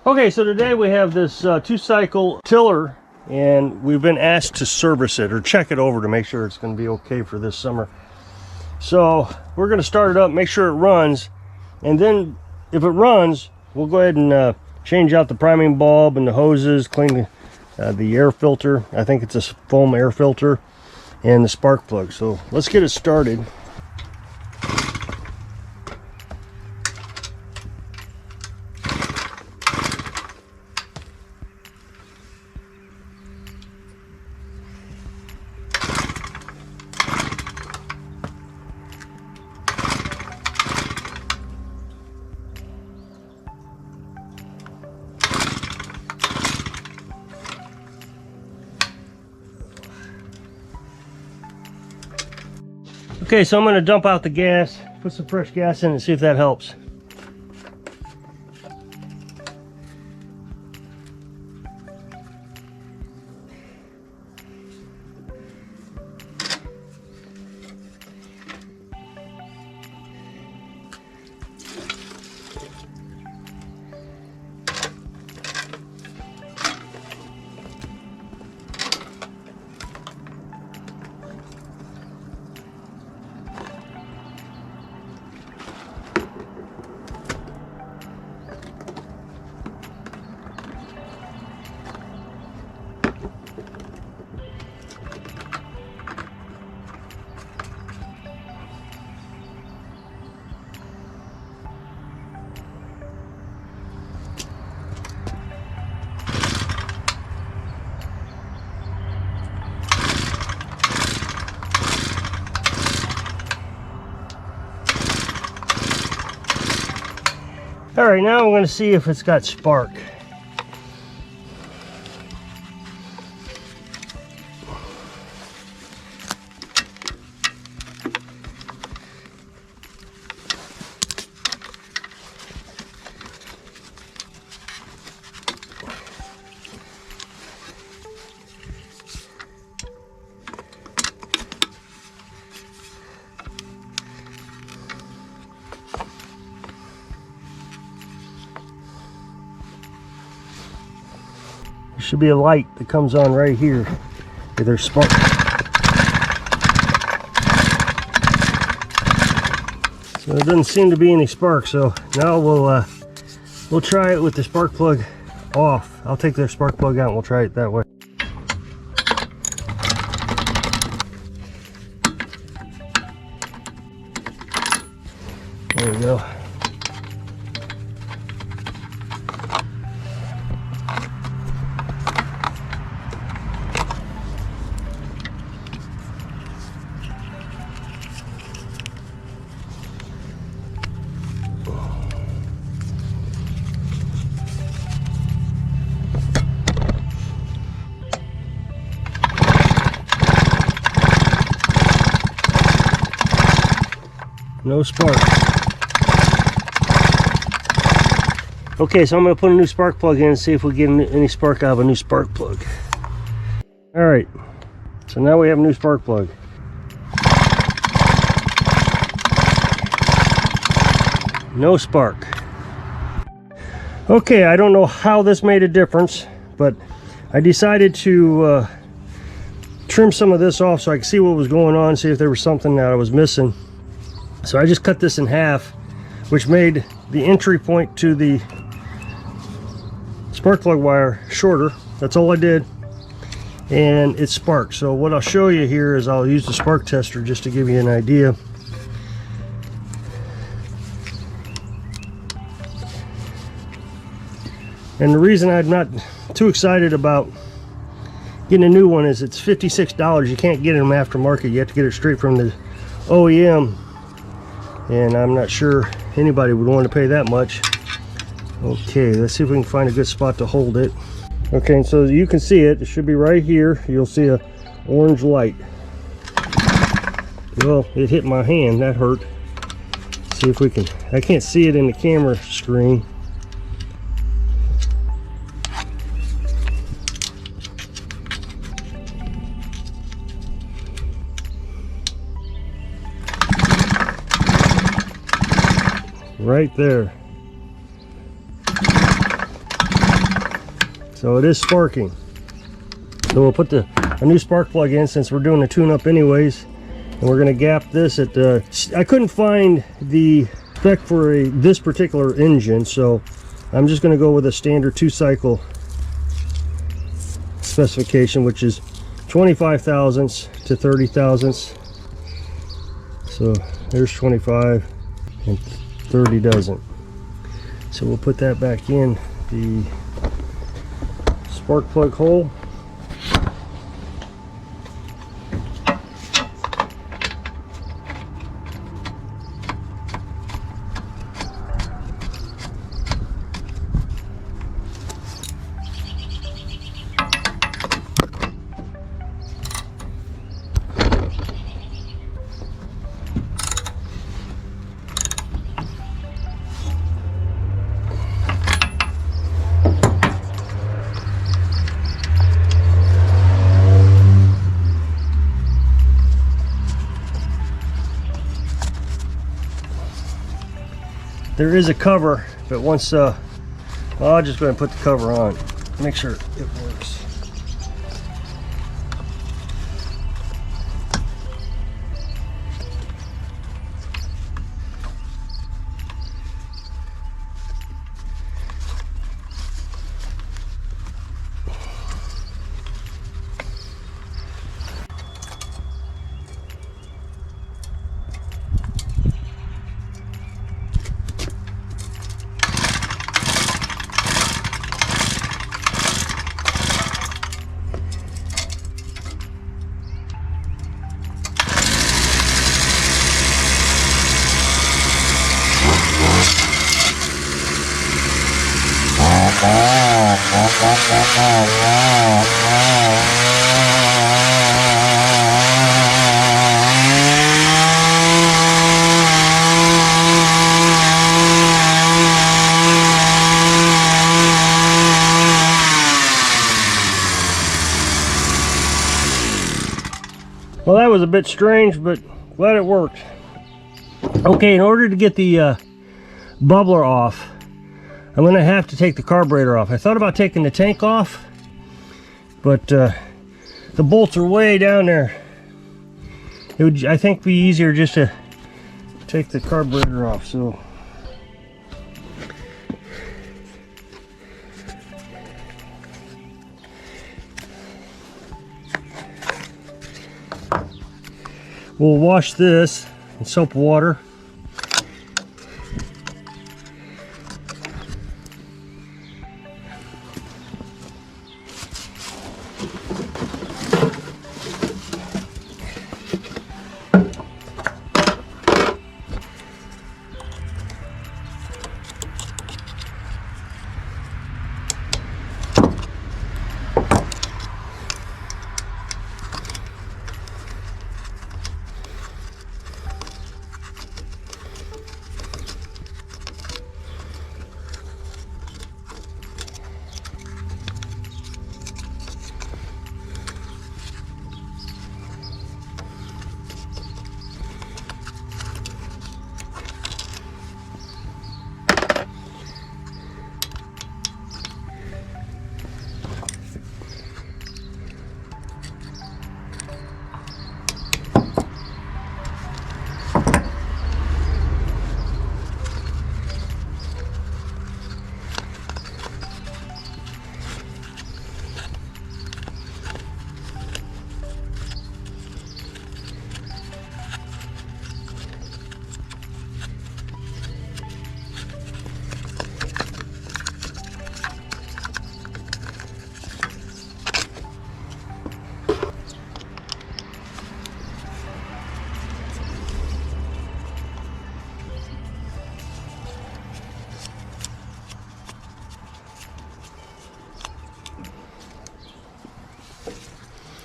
Okay, so today we have this 2-cycle tiller, and we've been asked to service it or check it over to make sure it's going to be okay for this summer. So we're going to start it up, make sure it runs, and then if it runs, we'll go ahead and change out the priming bulb and the hoses, clean the air filter. I think it's a foam air filter, and the spark plug. So let's get it started. Okay, so I'm going to dump out the gas, put some fresh gas in and see if that helps. All right, now I'm going to see if it's got spark. There should be a light that comes on right here if there's spark. So there doesn't seem to be any spark, so now we'll try it with the spark plug off. I'll take the spark plug out and we'll try it that way. There we go. No spark. Okay, so I'm going to put a new spark plug in and see if we get any spark out of a new spark plug. Alright, so now we have a new spark plug. No spark. Okay, I don't know how this made a difference, but I decided to trim some of this off so I could see what was going on, see if there was something that I was missing. So I just cut this in half, which made the entry point to the spark plug wire shorter. That's all I did, and it sparked. So what I'll show you here is I'll use the spark tester just to give you an idea. And the reason I'm not too excited about getting a new one is it's $56. You can't get them aftermarket. You have to get it straight from the OEM. And I'm not sure anybody would want to pay that much. Okay, let's see if we can find a good spot to hold it. Okay, and so you can see it. It should be right here. You'll see a orange light. Well, it hit my hand. That hurt. See if we can. I can't see it in the camera screen. Right there. So it is sparking. So we'll put a new spark plug in since we're doing a tune-up anyways. And we're going to gap this at the... I couldn't find the spec for this particular engine, so I'm just going to go with a standard 2-cycle specification, which is 25 thousandths to 30 thousandths. So there's 25 and 30 doesn't. So we'll put that back in the spark plug hole. There is a cover, but once I'll just go ahead and put the cover on, make sure it works. Well, that was a bit strange, but glad it worked. Okay, in order to get the bubbler off, I'm going to have to take the carburetor off. I thought about taking the tank off, but the bolts are way down there. It would, I think, be easier just to take the carburetor off. So we'll wash this in soap water.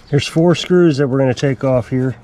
There's 4 screws that we're going to take off here.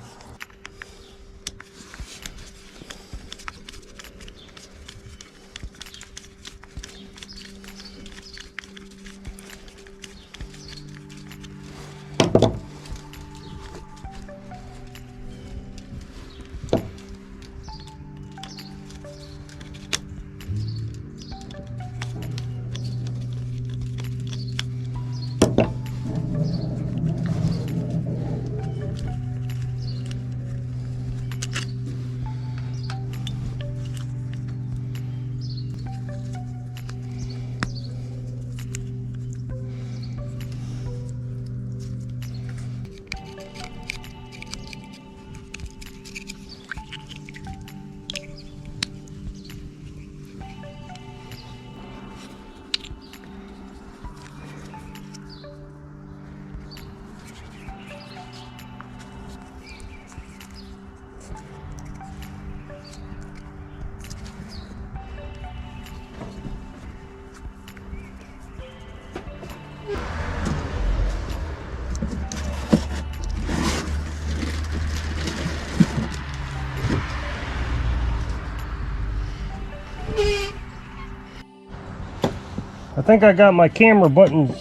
think I got my camera button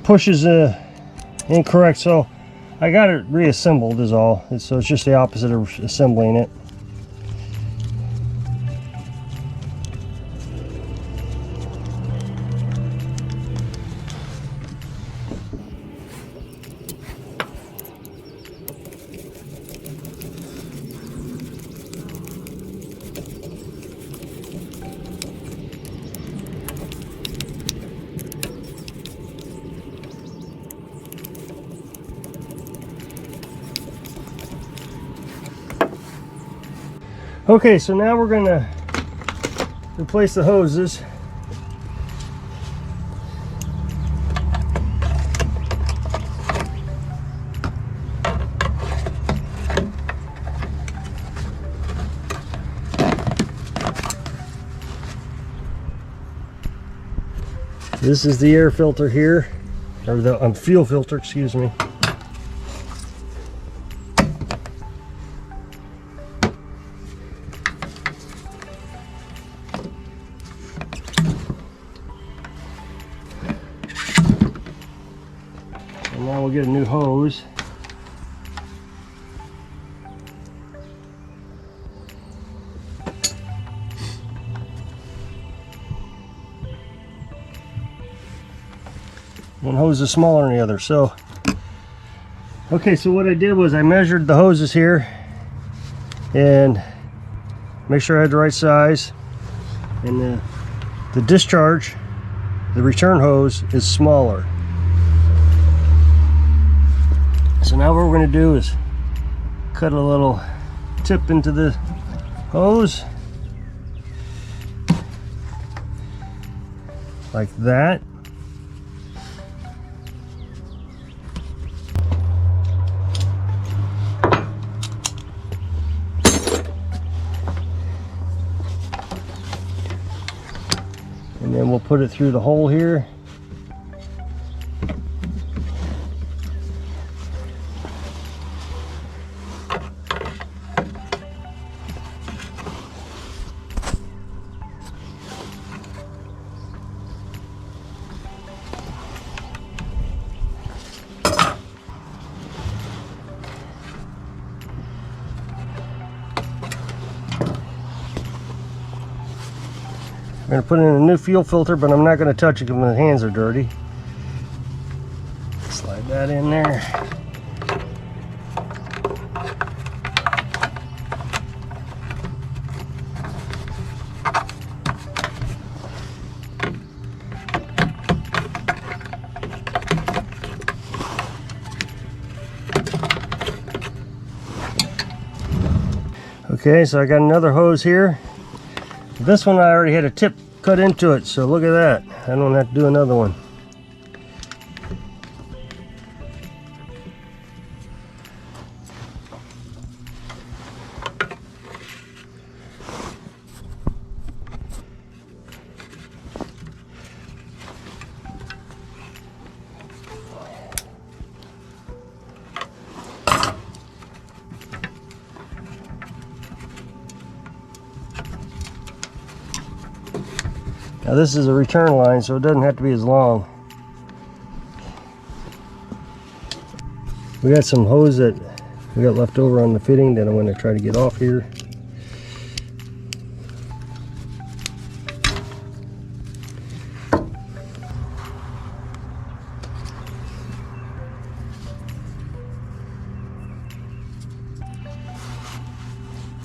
pushes incorrect, so I got it reassembled is all. So it's just the opposite of assembling it. Okay, so now we're gonna replace the hoses. This is the air filter here, or the fuel filter, excuse me. And now we'll get a new hose. One hose is smaller than the other. So, okay, so what I did was I measured the hoses here and make sure I had the right size. And the discharge, the return hose, is smaller. So now what we're going to do is cut a little tip into the hose like that. And then we'll put it through the hole here. I'm going to put in a new fuel filter, but I'm not going to touch it because my hands are dirty. Slide that in there. Okay, so I got another hose here. This one I already had a tip cut into it, so look at that. I don't have to do another one. Now this is a return line, so it doesn't have to be as long. We got some hose that we got left over on the fitting that I'm going to try to get off here.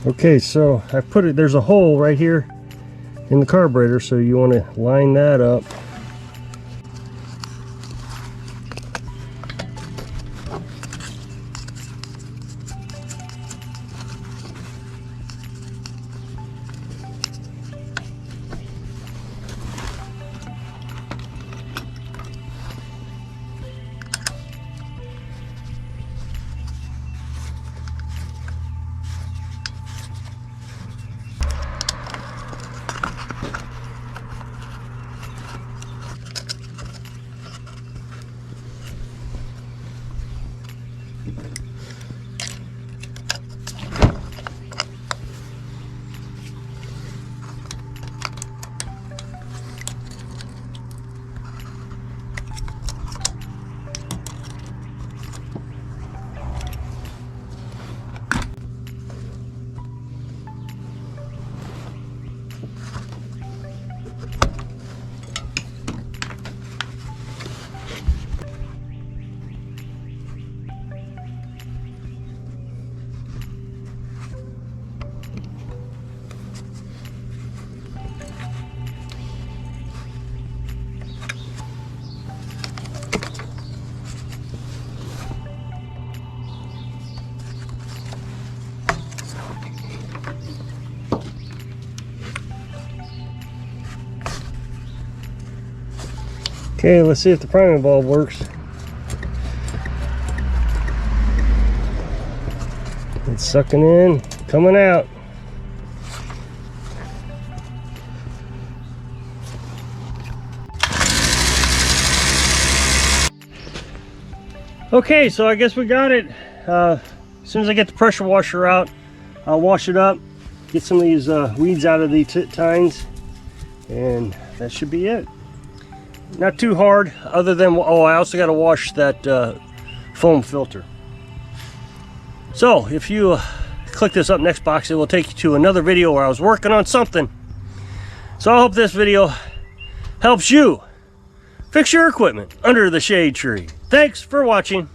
Okay, so I put it, there's a hole right here in the carburetor, so you want to line that up. Okay, let's see if the priming bulb works. It's sucking in, coming out. Okay, so I guess we got it. As soon as I get the pressure washer out, I'll wash it up, get some of these weeds out of the tines, and that should be it. Not too hard, other than, oh, I also got to wash that foam filter. So if you click this up next box, it will take you to another video where I was working on something. So I hope this video helps you fix your equipment under the shade tree. Thanks for watching.